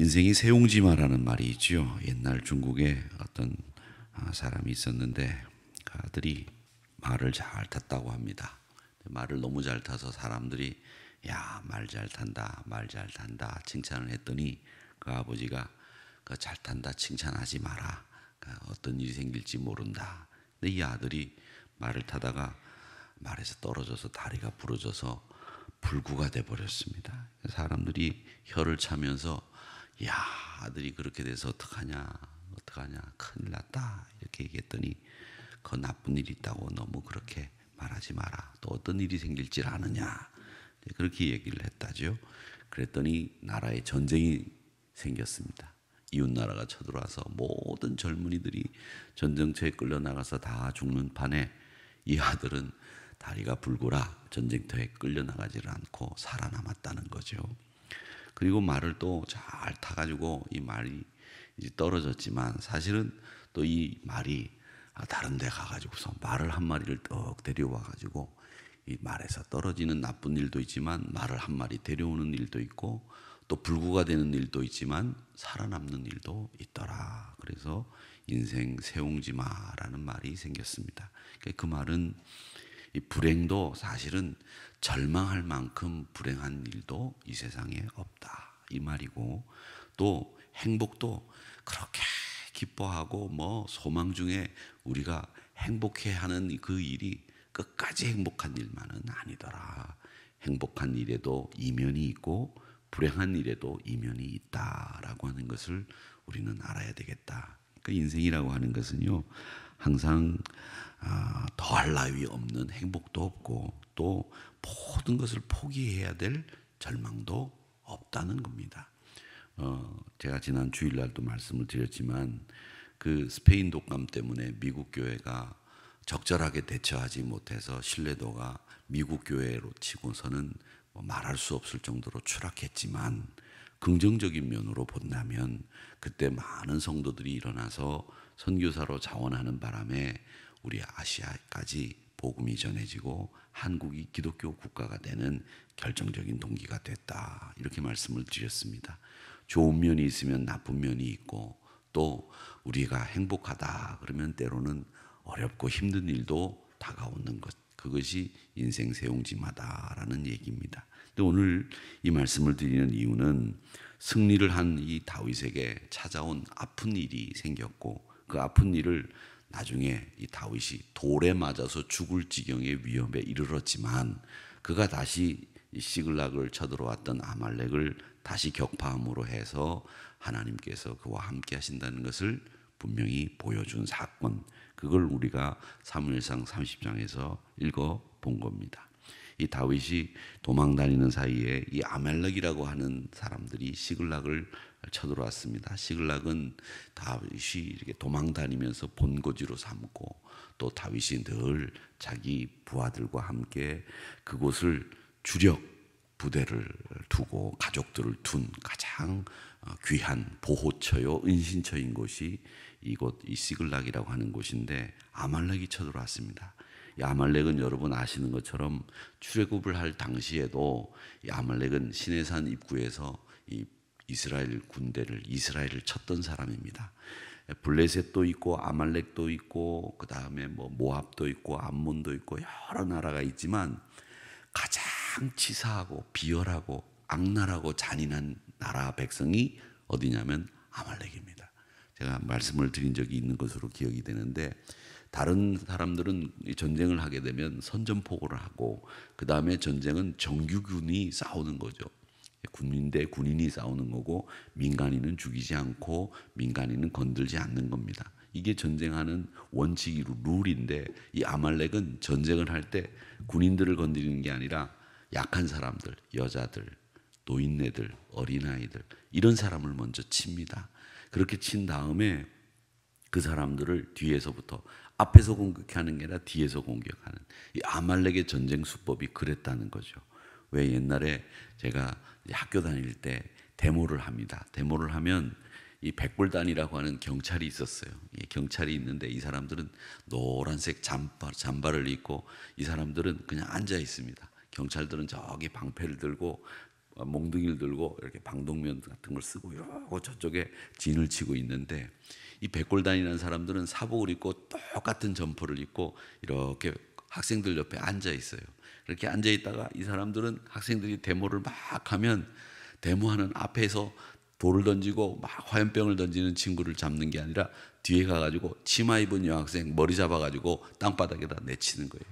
인생이 세옹지마라는 말이 있죠. 옛날 중국에 어떤 사람이 있었는데 그 아들이 말을 잘 탔다고 합니다. 말을 너무 잘 타서 사람들이 야, 말 잘 탄다, 말 잘 탄다 칭찬을 했더니 그 아버지가 그 잘 탄다 칭찬하지 마라. 어떤 일이 생길지 모른다. 근데 이 아들이 말을 타다가 말에서 떨어져서 다리가 부러져서 불구가 돼 버렸습니다. 사람들이 혀를 차면서 야, 아들이 그렇게 돼서 어떡하냐 큰일 났다 이렇게 얘기했더니 그 나쁜 일이 있다고 너무 그렇게 말하지 마라. 또 어떤 일이 생길지 아느냐 그렇게 얘기를 했다죠. 그랬더니 나라에 전쟁이 생겼습니다. 이웃 나라가 쳐들어와서 모든 젊은이들이 전쟁터에 끌려 나가서 다 죽는 판에 이 아들은 다리가 불구라 전쟁터에 끌려 나가지를 않고 살아남았다는 거죠. 그리고 말을 또 잘 타가지고 이 말이 이제 떨어졌지만 사실은 또 이 말이 다른 데 가가지고서 말을 한 마리를 떡 데려와가지고 이 말에서 떨어지는 나쁜 일도 있지만 말을 한 마리 데려오는 일도 있고 또 불구가 되는 일도 있지만 살아남는 일도 있더라. 그래서 인생 세옹지마라는 말이 생겼습니다. 그 말은 이 불행도 사실은 절망할 만큼 불행한 일도 이 세상에 없다 이 말이고, 또 행복도 그렇게 기뻐하고 뭐 소망 중에 우리가 행복해하는 그 일이 끝까지 행복한 일만은 아니더라. 행복한 일에도 이면이 있고 불행한 일에도 이면이 있다라고 하는 것을 우리는 알아야 되겠다. 그 인생이라고 하는 것은요, 항상 더할 나위 없는 행복도 없고 또 모든 것을 포기해야 될 절망도 없다는 겁니다. 제가 지난 주일날도 말씀을 드렸지만 그 스페인 독감 때문에 미국 교회가 적절하게 대처하지 못해서 신뢰도가 미국 교회로 치고서는 말할 수 없을 정도로 추락했지만, 긍정적인 면으로 본다면 그때 많은 성도들이 일어나서 선교사로 자원하는 바람에 우리 아시아까지 복음이 전해지고 한국이 기독교 국가가 되는 결정적인 동기가 됐다. 이렇게 말씀을 드렸습니다. 좋은 면이 있으면 나쁜 면이 있고 또 우리가 행복하다 그러면 때로는 어렵고 힘든 일도 다가오는 것, 그것이 인생 세옹지마다라는 얘기입니다. 근데 오늘 이 말씀을 드리는 이유는 승리를 한 이 다윗에게 찾아온 아픈 일이 생겼고 그 아픈 일을 나중에 이 다윗이 돌에 맞아서 죽을 지경의 위험에 이르렀지만 그가 다시 시글락을 쳐들어왔던 아말렉을 다시 격파함으로 해서 하나님께서 그와 함께 하신다는 것을 분명히 보여준 사건, 그걸 우리가 사무엘상 30장에서 읽어본 겁니다. 이 다윗이 도망 다니는 사이에 이 아말렉이라고 하는 사람들이 시글락을 쳐들어왔습니다. 시글락은 다윗이 이렇게 도망 다니면서 본거지로 삼고 또 다윗이 늘 자기 부하들과 함께 그곳을 주력 부대를 두고 가족들을 둔 가장 귀한 보호처요 은신처인 곳이 이곳 이 시글락이라고 하는 곳인데 아말렉이 쳐들어왔습니다. 이 아말렉은 여러분 아시는 것처럼 출애굽을 할 당시에도 이 아말렉은 시내산 입구에서 이 이스라엘 군대를 이스라엘을 쳤던 사람입니다. 블레셋도 있고 아말렉도 있고 그 다음에 뭐 모압도 있고 암몬도 있고 여러 나라가 있지만 가장 치사하고 비열하고 악랄하고 잔인한 나라 백성이 어디냐면 아말렉입니다. 제가 말씀을 드린 적이 있는 것으로 기억이 되는데, 다른 사람들은 전쟁을 하게 되면 선전포고를 하고 그 다음에 전쟁은 정규군이 싸우는 거죠. 군인 대 군인이 싸우는 거고 민간인은 죽이지 않고 민간인은 건들지 않는 겁니다. 이게 전쟁하는 원칙이 룰인데, 이 아말렉은 전쟁을 할 때 군인들을 건드리는 게 아니라 약한 사람들, 여자들, 노인네들, 어린아이들 이런 사람을 먼저 칩니다. 그렇게 친 다음에 그 사람들을 뒤에서부터, 앞에서 공격하는 게 아니라 뒤에서 공격하는, 이 아말렉의 전쟁 수법이 그랬다는 거죠. 왜 옛날에 제가 학교 다닐 때 데모를 합니다. 데모를 하면 이 백골단이라고 하는 경찰이 있었어요. 이 경찰이 있는데 이 사람들은 노란색 잠바를 입고 이 사람들은 그냥 앉아 있습니다. 경찰들은 저기 방패를 들고 몽둥이를 들고 이렇게 방독면 같은 걸 쓰고 이러고 저쪽에 진을 치고 있는데, 이 백골단이라는 사람들은 사복을 입고 똑같은 점퍼를 입고 이렇게 학생들 옆에 앉아 있어요. 이렇게 앉아 있다가 이 사람들은 학생들이 데모를 막 하면 데모하는 앞에서 돌을 던지고 막 화염병을 던지는 친구를 잡는 게 아니라 뒤에 가가지고 치마 입은 여학생 머리 잡아가지고 땅바닥에다 내치는 거예요.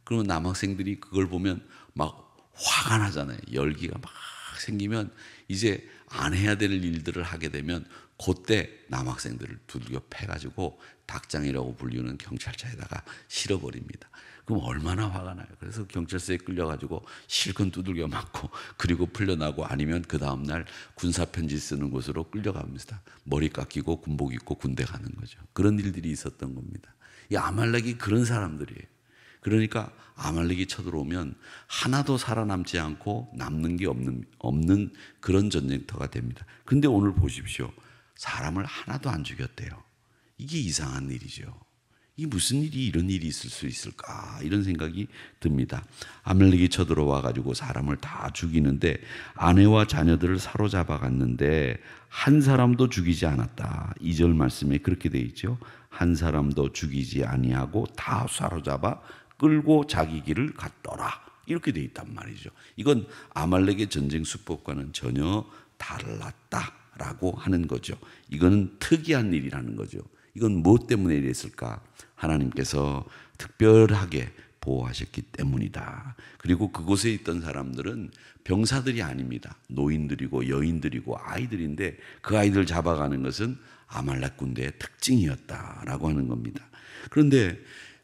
그러면 남학생들이 그걸 보면 막 화가 나잖아요. 열기가 막 생기면 이제 안 해야 될 일들을 하게 되면 그때 남학생들을 두들겨 패가지고 닭장이라고 불리는 경찰차에다가 실어버립니다. 그럼 얼마나 화가 나요. 그래서 경찰서에 끌려가지고 실컷 두들겨 맞고 그리고 풀려나고, 아니면 그 다음날 군사편지 쓰는 곳으로 끌려갑니다. 머리 깎이고 군복 입고 군대 가는 거죠. 그런 일들이 있었던 겁니다. 이 아말렉이 그런 사람들이에요. 그러니까 아말렉이 쳐들어오면 하나도 살아남지 않고 남는 게 없는 그런 전쟁터가 됩니다. 근데 오늘 보십시오. 사람을 하나도 안 죽였대요. 이게 이상한 일이죠. 이 무슨 일이 이런 일이 있을 수 있을까, 이런 생각이 듭니다. 아말렉이 쳐들어와 가지고 사람을 다 죽이는데 아내와 자녀들을 사로잡아 갔는데 한 사람도 죽이지 않았다. 2절 말씀에 그렇게 돼 있죠. 한 사람도 죽이지 아니하고 다 사로잡아 끌고 자기 길을 갔더라. 이렇게 돼 있단 말이죠. 이건 아말렉의 전쟁 수법과는 전혀 달랐다라고 하는 거죠. 이거는 특이한 일이라는 거죠. 이건 무엇 때문에 이랬을까? 하나님께서 특별하게 보호하셨기 때문이다. 그리고 그곳에 있던 사람들은 병사들이 아닙니다. 노인들이고 여인들이고 아이들인데 그 아이들 잡아가는 것은 아말렉 군대의 특징이었다라고 하는 겁니다. 그런데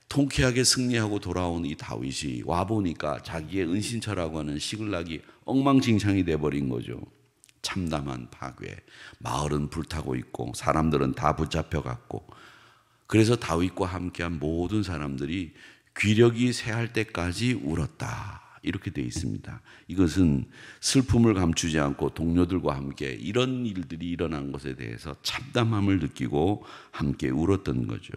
통쾌하게 승리하고 돌아온 이 다윗이 와보니까 자기의 은신처라고 하는 시글락이 엉망진창이 돼버린 거죠. 참담한 파괴, 마을은 불타고 있고 사람들은 다 붙잡혀갔고, 그래서 다윗과 함께한 모든 사람들이 귀력이 쇠할 때까지 울었다. 이렇게 되어 있습니다. 이것은 슬픔을 감추지 않고 동료들과 함께 이런 일들이 일어난 것에 대해서 참담함을 느끼고 함께 울었던 거죠.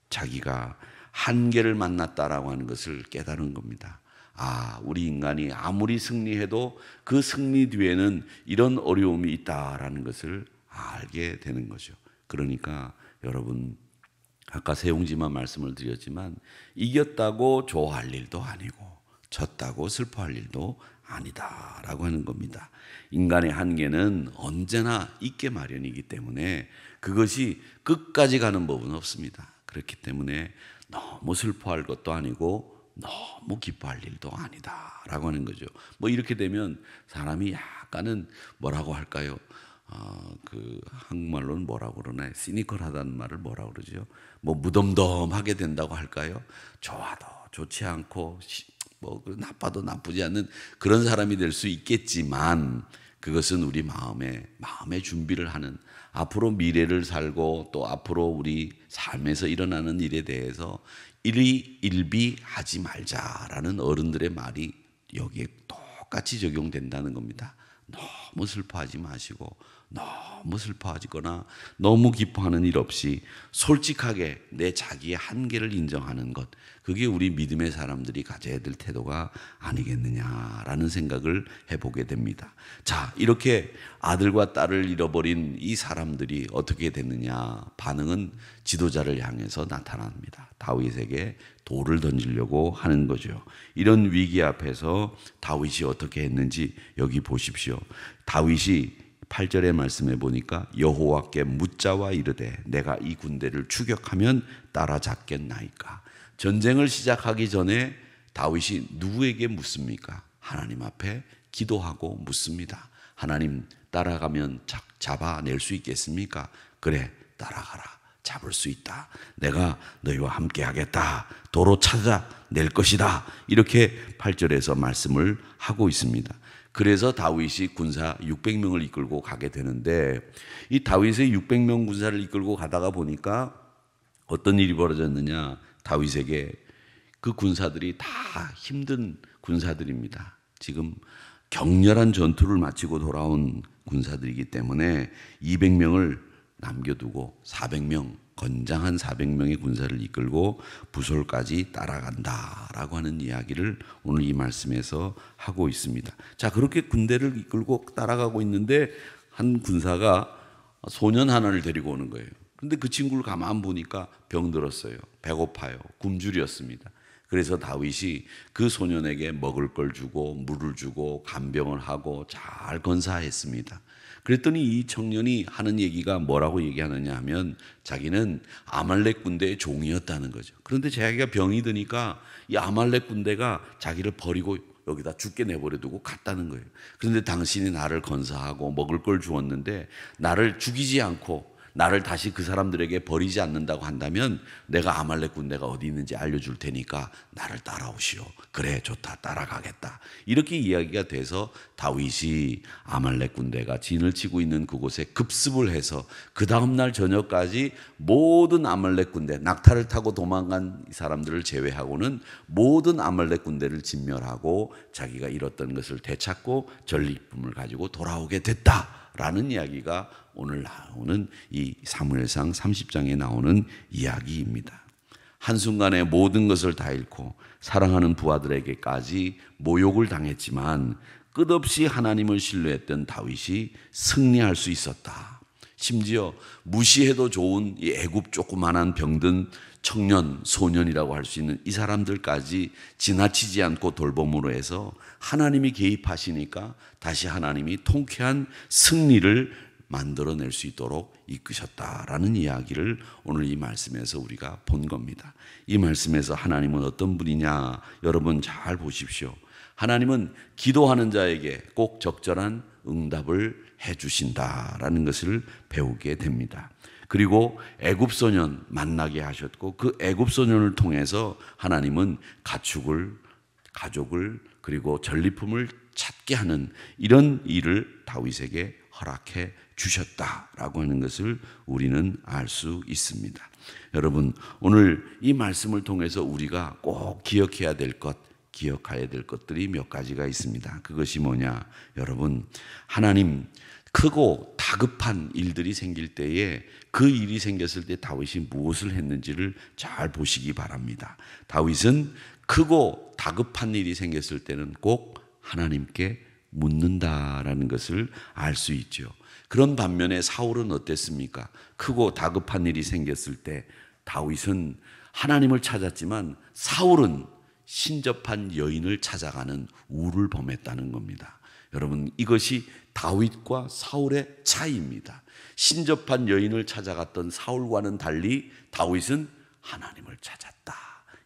자기가 한계를 만났다라고 하는 것을 깨달은 겁니다. 아, 우리 인간이 아무리 승리해도 그 승리 뒤에는 이런 어려움이 있다라는 것을 알게 되는 거죠. 그러니까 여러분, 아까 세용지만 말씀을 드렸지만 이겼다고 좋아할 일도 아니고 졌다고 슬퍼할 일도 아니다라고 하는 겁니다. 인간의 한계는 언제나 있게 마련이기 때문에 그것이 끝까지 가는 법은 없습니다. 그렇기 때문에 너무 슬퍼할 것도 아니고 너무 기뻐할 일도 아니다라고 하는 거죠. 뭐 이렇게 되면 사람이 약간은 뭐라고 할까요? 그 한국말로는 뭐라고 그러나요? 시니컬하다는 말을 뭐라고 그러죠? 뭐 무덤덤하게 된다고 할까요? 좋아도 좋지 않고 뭐 나빠도 나쁘지 않는 그런 사람이 될 수 있겠지만, 그것은 우리 마음의 준비를 하는, 앞으로 미래를 살고 또 앞으로 우리 삶에서 일어나는 일에 대해서 일비하지 말자라는 어른들의 말이 여기에 똑같이 적용된다는 겁니다. 너무 슬퍼하지 마시고 너무 슬퍼하거나 너무 기뻐하는 일 없이 솔직하게 내 자기의 한계를 인정하는 것, 그게 우리 믿음의 사람들이 가져야 될 태도가 아니겠느냐라는 생각을 해보게 됩니다. 자, 이렇게 아들과 딸을 잃어버린 이 사람들이 어떻게 됐느냐? 반응은 지도자를 향해서 나타납니다. 다윗에게 돌을 던지려고 하는 거죠. 이런 위기 앞에서 다윗이 어떻게 했는지 여기 보십시오. 다윗이 8절의 말씀에 보니까 여호와께 묻자와 이르되 내가 이 군대를 추격하면 따라잡겠나이까. 전쟁을 시작하기 전에 다윗이 누구에게 묻습니까? 하나님 앞에 기도하고 묻습니다. 하나님, 따라가면 잡아낼 수 있겠습니까? 그래, 따라가라. 잡을 수 있다. 내가 너희와 함께 하겠다. 도로 찾아낼 것이다. 이렇게 8절에서 말씀을 하고 있습니다. 그래서 다윗이 군사 600명을 이끌고 가게 되는데, 이 다윗의 600명 군사를 이끌고 가다가 보니까 어떤 일이 벌어졌느냐? 다윗에게 그 군사들이 다 힘든 군사들입니다. 지금 격렬한 전투를 마치고 돌아온 군사들이기 때문에 200명을 남겨두고 400명, 건장한 400명의 군사를 이끌고 부솔까지 따라간다라고 하는 이야기를 오늘 이 말씀에서 하고 있습니다. 자, 그렇게 군대를 이끌고 따라가고 있는데 한 군사가 소년 하나를 데리고 오는 거예요. 그런데 그 친구를 가만 보니까 병들었어요. 배고파요. 굶주렸습니다. 그래서 다윗이 그 소년에게 먹을 걸 주고 물을 주고 간병을 하고 잘 건사했습니다. 그랬더니 이 청년이 하는 얘기가 뭐라고 얘기하느냐 하면 자기는 아말렉 군대의 종이었다는 거죠. 그런데 자기가 병이 드니까 이 아말렉 군대가 자기를 버리고 여기다 죽게 내버려 두고 갔다는 거예요. 그런데 당신이 나를 건사하고 먹을 걸 주었는데 나를 죽이지 않고 나를 다시 그 사람들에게 버리지 않는다고 한다면 내가 아말렉 군대가 어디 있는지 알려줄 테니까 나를 따라오시오. 그래, 좋다, 따라가겠다. 이렇게 이야기가 돼서 다윗이 아말렉 군대가 진을 치고 있는 그곳에 급습을 해서 그 다음날 저녁까지 모든 아말렉 군대, 낙타를 타고 도망간 사람들을 제외하고는 모든 아말렉 군대를 진멸하고 자기가 잃었던 것을 되찾고 전리품을 가지고 돌아오게 됐다라는 이야기가 오늘 나오는 이 사무엘상 30장에 나오는 이야기입니다. 한순간에 모든 것을 다 잃고 사랑하는 부하들에게까지 모욕을 당했지만 끝없이 하나님을 신뢰했던 다윗이 승리할 수 있었다. 심지어 무시해도 좋은 이 애굽 조그만한 병든 청년, 소년이라고 할 수 있는 이 사람들까지 지나치지 않고 돌봄으로 해서 하나님이 개입하시니까 다시 하나님이 통쾌한 승리를 만들어낼 수 있도록 이끄셨다라는 이야기를 오늘 이 말씀에서 우리가 본 겁니다. 이 말씀에서 하나님은 어떤 분이냐 여러분 잘 보십시오. 하나님은 기도하는 자에게 꼭 적절한 응답을 해주신다라는 것을 배우게 됩니다. 그리고 애굽 소년 만나게 하셨고 그 애굽 소년을 통해서 하나님은 가축을, 가족을 그리고 전리품을 찾게 하는 이런 일을 다윗에게 허락해 주셨다라고 하는 것을 우리는 알 수 있습니다. 여러분, 오늘 이 말씀을 통해서 우리가 꼭 기억해야 될 것, 기억해야 될 것들이 몇 가지가 있습니다. 그것이 뭐냐? 여러분, 하나님 크고 다급한 일들이 생길 때에 그 일이 생겼을 때 다윗이 무엇을 했는지를 잘 보시기 바랍니다. 다윗은 크고 다급한 일이 생겼을 때는 꼭 하나님께 묻는다라는 것을 알 수 있죠. 그런 반면에 사울은 어땠습니까? 크고 다급한 일이 생겼을 때 다윗은 하나님을 찾았지만 사울은 신접한 여인을 찾아가는 우를 범했다는 겁니다. 여러분, 이것이 다윗과 사울의 차이입니다. 신접한 여인을 찾아갔던 사울과는 달리 다윗은 하나님을 찾았다.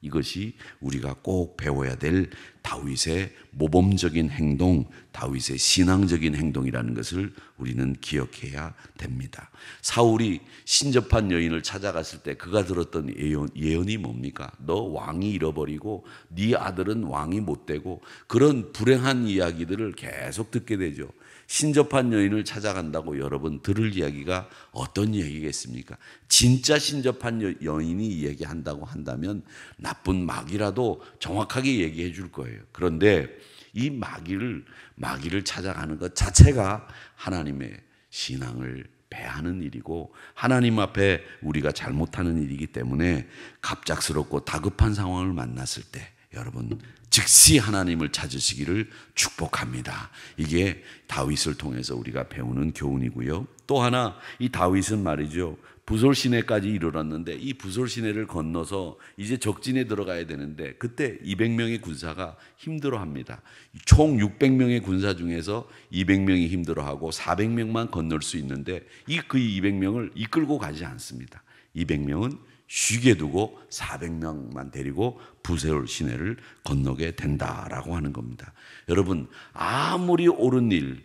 이것이 우리가 꼭 배워야 될 다윗의 모범적인 행동, 다윗의 신앙적인 행동이라는 것을 우리는 기억해야 됩니다. 사울이 신접한 여인을 찾아갔을 때 그가 들었던 예언이 뭡니까? 너 왕이 잃어버리고 네 아들은 왕이 못 되고 그런 불행한 이야기들을 계속 듣게 되죠. 신접한 여인을 찾아간다고 여러분 들을 이야기가 어떤 이야기겠습니까? 진짜 신접한 여인이 이야기한다고 한다면 나쁜 마귀라도 정확하게 얘기해 줄 거예요. 그런데 이 마귀를 찾아가는 것 자체가 하나님의 신앙을 배하는 일이고 하나님 앞에 우리가 잘못하는 일이기 때문에 갑작스럽고 다급한 상황을 만났을 때 여러분 즉시 하나님을 찾으시기를 축복합니다. 이게 다윗을 통해서 우리가 배우는 교훈이고요. 또 하나 이 다윗은 말이죠. 부솔 시내까지 이르렀는데 이 부솔 시내를 건너서 이제 적진에 들어가야 되는데 그때 200명의 군사가 힘들어합니다. 총 600명의 군사 중에서 200명이 힘들어하고 400명만 건널 수 있는데 그 200명을 이끌고 가지 않습니다. 200명은 쉬게 두고 400명만 데리고 부솔 시내를 건너게 된다라고 하는 겁니다. 여러분, 아무리 옳은 일,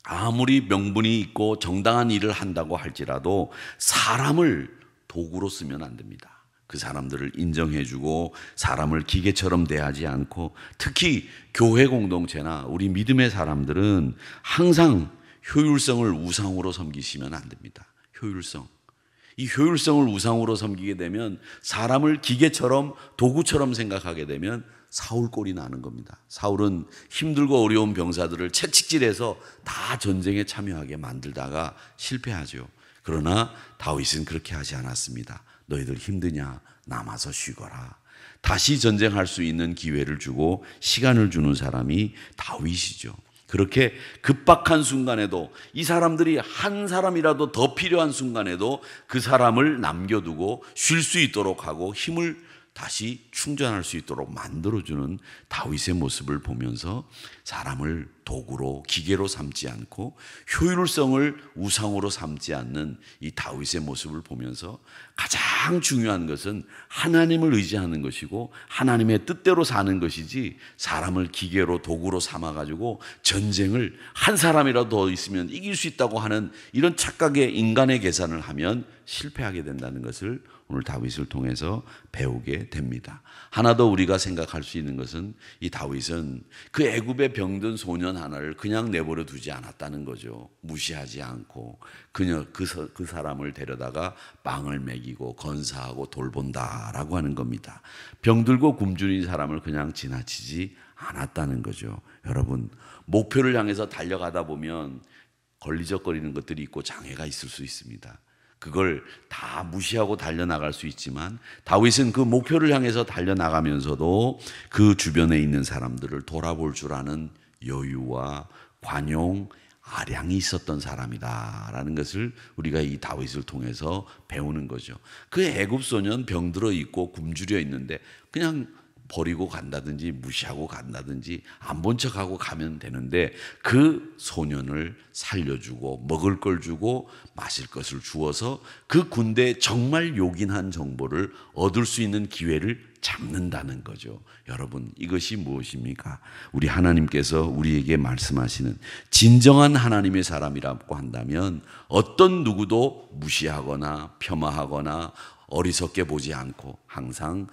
아무리 명분이 있고 정당한 일을 한다고 할지라도 사람을 도구로 쓰면 안 됩니다. 그 사람들을 인정해주고 사람을 기계처럼 대하지 않고 특히 교회 공동체나 우리 믿음의 사람들은 항상 효율성을 우상으로 섬기시면 안 됩니다. 이 효율성을 우상으로 섬기게 되면 사람을 기계처럼 도구처럼 생각하게 되면 사울 꼴이 나는 겁니다. 사울은 힘들고 어려운 병사들을 채찍질해서 다 전쟁에 참여하게 만들다가 실패하죠. 그러나 다윗은 그렇게 하지 않았습니다. 너희들 힘드냐? 남아서 쉬거라. 다시 전쟁할 수 있는 기회를 주고 시간을 주는 사람이 다윗이죠. 그렇게 급박한 순간에도, 이 사람들이 한 사람이라도 더 필요한 순간에도 그 사람을 남겨두고 쉴 수 있도록 하고 힘을 다시 충전할 수 있도록 만들어주는 다윗의 모습을 보면서 사람을 도구로, 기계로 삼지 않고 효율성을 우상으로 삼지 않는 이 다윗의 모습을 보면서 가장 중요한 것은 하나님을 의지하는 것이고 하나님의 뜻대로 사는 것이지, 사람을 기계로, 도구로 삼아가지고 전쟁을 한 사람이라도 더 있으면 이길 수 있다고 하는 이런 착각의 인간의 계산을 하면 실패하게 된다는 것을 오늘 다윗을 통해서 배우게 됩니다. 하나 더 우리가 생각할 수 있는 것은, 이 다윗은 그 애굽에 병든 소년 하나를 그냥 내버려 두지 않았다는 거죠. 무시하지 않고 그 사람을 데려다가 빵을 먹이고 건사하고 돌본다라고 하는 겁니다. 병들고 굶주린 사람을 그냥 지나치지 않았다는 거죠. 여러분, 목표를 향해서 달려가다 보면 걸리적거리는 것들이 있고 장애가 있을 수 있습니다. 그걸 다 무시하고 달려나갈 수 있지만, 다윗은 그 목표를 향해서 달려나가면서도 그 주변에 있는 사람들을 돌아볼 줄 아는 여유와 관용, 아량이 있었던 사람이다라는 것을 우리가 이 다윗을 통해서 배우는 거죠. 그 애굽 소년 병들어 있고 굶주려 있는데 그냥 버리고 간다든지 무시하고 간다든지 안 본 척하고 가면 되는데, 그 소년을 살려주고 먹을 걸 주고 마실 것을 주어서 그 군대에 정말 요긴한 정보를 얻을 수 있는 기회를 잡는다는 거죠. 여러분, 이것이 무엇입니까? 우리 하나님께서 우리에게 말씀하시는 진정한 하나님의 사람이라고 한다면 어떤 누구도 무시하거나 폄하하거나 어리석게 보지 않고 항상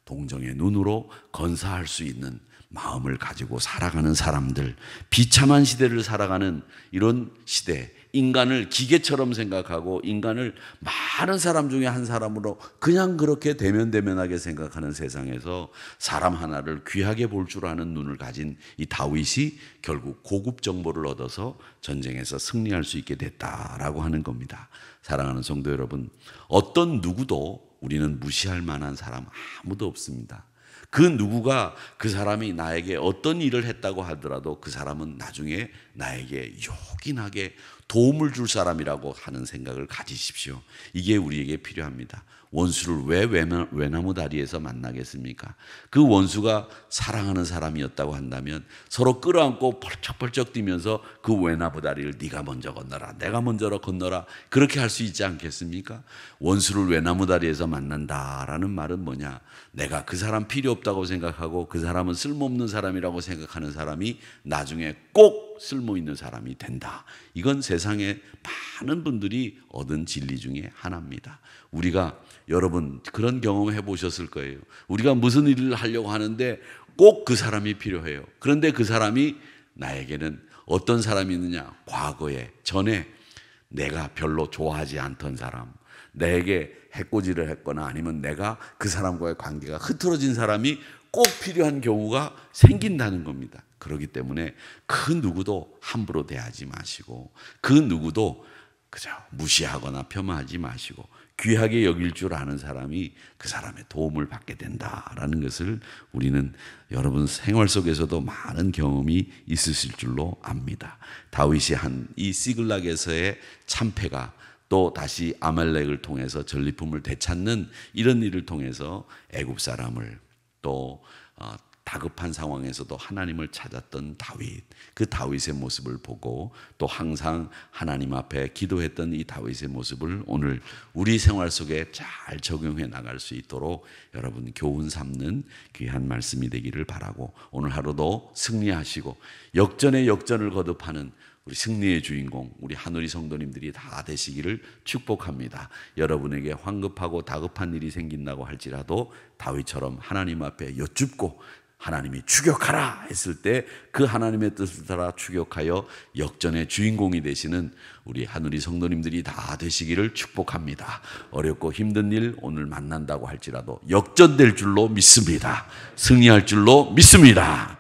동정의 눈으로 건사할 수 있는 마음을 가지고 살아가는 사람들, 비참한 시대를 살아가는 이런 시대, 인간을 기계처럼 생각하고 인간을 많은 사람 중에 한 사람으로 그냥 그렇게 대면대면하게 생각하는 세상에서 사람 하나를 귀하게 볼 줄 아는 눈을 가진 이 다윗이 결국 고급 정보를 얻어서 전쟁에서 승리할 수 있게 됐다라고 하는 겁니다. 사랑하는 성도 여러분, 어떤 누구도 우리는 무시할 만한 사람 아무도 없습니다. 그 누구가 그 사람이 나에게 어떤 일을 했다고 하더라도 그 사람은 나중에 나에게 요긴하게 도움을 줄 사람이라고 하는 생각을 가지십시오. 이게 우리에게 필요합니다. 원수를 왜 외나무 다리에서 만나겠습니까? 그 원수가 사랑하는 사람이었다고 한다면 서로 끌어안고 펄쩍펄쩍 뛰면서 그 외나무 다리를 네가 먼저 건너라, 내가 먼저 건너라, 그렇게 할 수 있지 않겠습니까? 원수를 외나무 다리에서 만난다라는 말은 뭐냐? 내가 그 사람 필요 없다고 생각하고 그 사람은 쓸모없는 사람이라고 생각하는 사람이 나중에 꼭 쓸모있는 사람이 된다. 이건 세상에 많은 분들이 얻은 진리 중에 하나입니다. 우리가, 여러분 그런 경험 해보셨을 거예요. 우리가 무슨 일을 하려고 하는데 꼭 그 사람이 필요해요. 그런데 그 사람이 나에게는 어떤 사람이 있느냐? 과거에, 전에 내가 별로 좋아하지 않던 사람, 내게 해코지를 했거나 아니면 내가 그 사람과의 관계가 흐트러진 사람이 꼭 필요한 경우가 생긴다는 겁니다. 그렇기 때문에 그 누구도 함부로 대하지 마시고, 그 누구도 그저 무시하거나 폄하하지 마시고 귀하게 여길 줄 아는 사람이 그 사람의 도움을 받게 된다라는 것을 우리는 여러분 생활 속에서도 많은 경험이 있으실 줄로 압니다. 다윗이 한 이 시글락에서의 참패가 또 다시 아말렉을 통해서 전리품을 되찾는 이런 일을 통해서 애굽 사람을, 또 다급한 상황에서도 하나님을 찾았던 다윗, 그 다윗의 모습을 보고 또 항상 하나님 앞에 기도했던 이 다윗의 모습을 오늘 우리 생활 속에 잘 적용해 나갈 수 있도록 여러분 교훈 삼는 귀한 말씀이 되기를 바라고, 오늘 하루도 승리하시고 역전의 역전을 거듭하는 우리 승리의 주인공, 우리 하누리 성도님들이 다 되시기를 축복합니다. 여러분에게 황급하고 다급한 일이 생긴다고 할지라도 다윗처럼 하나님 앞에 여쭙고 하나님이 추격하라 했을 때 그 하나님의 뜻을 따라 추격하여 역전의 주인공이 되시는 우리 하누리 성도님들이 다 되시기를 축복합니다. 어렵고 힘든 일 오늘 만난다고 할지라도 역전될 줄로 믿습니다. 승리할 줄로 믿습니다.